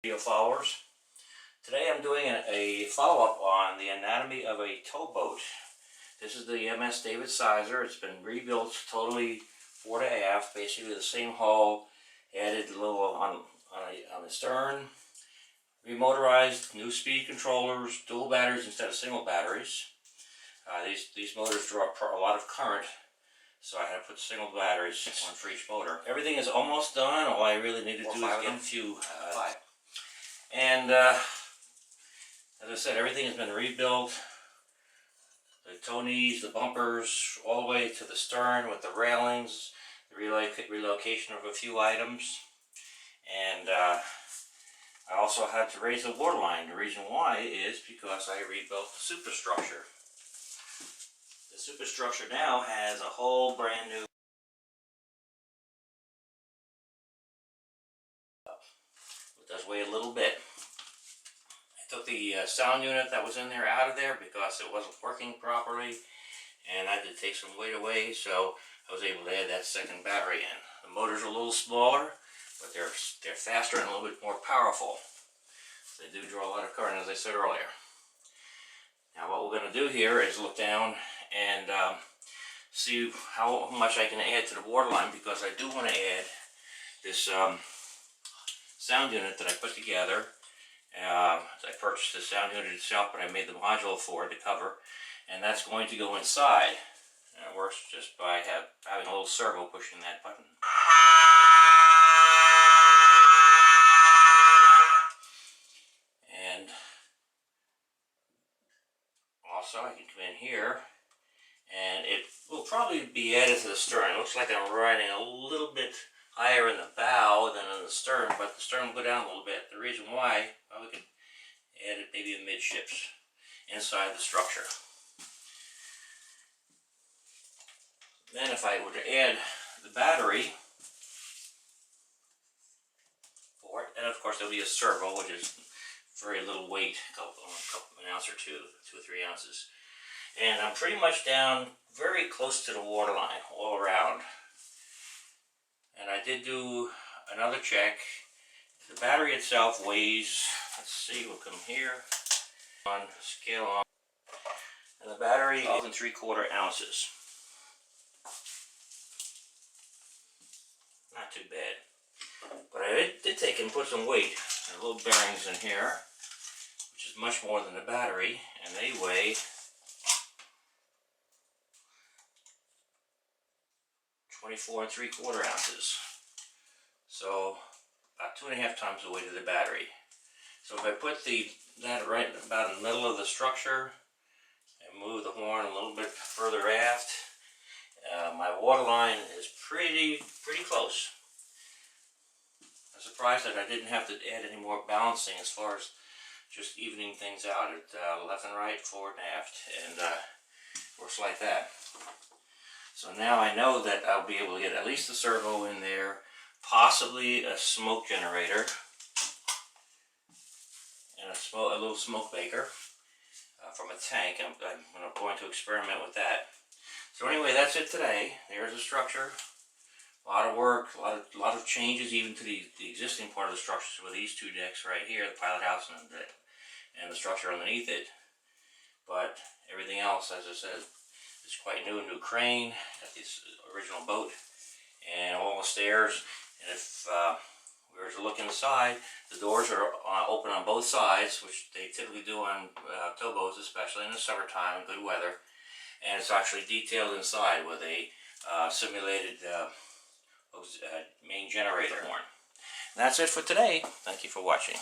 Video followers. Today I'm doing a follow-up on the anatomy of a towboat. This is the MS David Sizer. It's been rebuilt totally fore to aft, basically the same hull, added a little on the stern, remotorized, new speed controllers, dual batteries instead of single batteries. These motors draw a lot of current, so I had to put single batteries, one for each motor. Everything is almost done. All I really need to do is get a few. And as I said, everything has been rebuilt. The tow knees, the bumpers, all the way to the stern with the railings, the relocation of a few items. And I also had to raise the waterline. The reason why is because I rebuilt the superstructure. The superstructure now has a whole brand new. It does weigh a little bit. I took the sound unit that was in there out of there because it wasn't working properly, and I had to take some weight away, so I was able to add that second battery in. The motors are a little smaller, but they're faster and a little bit more powerful. They do draw a lot of current, as I said earlier. Now what we're going to do here is look down and see how much I can add to the waterline, because I do want to add this sound unit that I put together. I purchased the sound unit itself, but I made the module for it to cover, and that's going to go inside. And it works just by having a little servo pushing that button. And also I can come in here, and it will probably be added to the stern. It looks like I'm riding a little bit higher in the bow than in the stern, but the stern will go down a little bit. The reason why, well, we can add it maybe midships inside the structure. Then if I were to add the battery for it, and of course there'll be a servo, which is very little weight, an ounce or two or 3 ounces. And I'm pretty much down very close to the waterline all around. And I did do another check. The battery itself weighs, let's see, we'll come here on scale on, and the battery is 12 3/4 ounces. Not too bad. But I did take and put some weight and little bearings in here, which is much more than the battery, and they weigh 24 3/4 ounces. So about 2.5 times the weight of the battery. So if I put that right about in the middle of the structure and move the horn a little bit further aft, my waterline is pretty close. I'm surprised that I didn't have to add any more balancing as far as just evening things out at left and right, forward and aft, and works like that. So now I know that I'll be able to get at least the servo in there, possibly a smoke generator, and a little smoke maker from a tank. I'm going to experiment with that. So anyway, that's it today. There's the structure. A lot of work, a lot of changes even to the existing part of the structure with these two decks right here, the pilot house and the structure underneath it. But everything else, as I said, is quite new. New crane, got this original boat, and all the stairs. And if we were to look inside, the doors are open on both sides, which they typically do on towboats, especially in the summertime and good weather. And it's actually detailed inside with a simulated main generator horn. And that's it for today. Thank you for watching.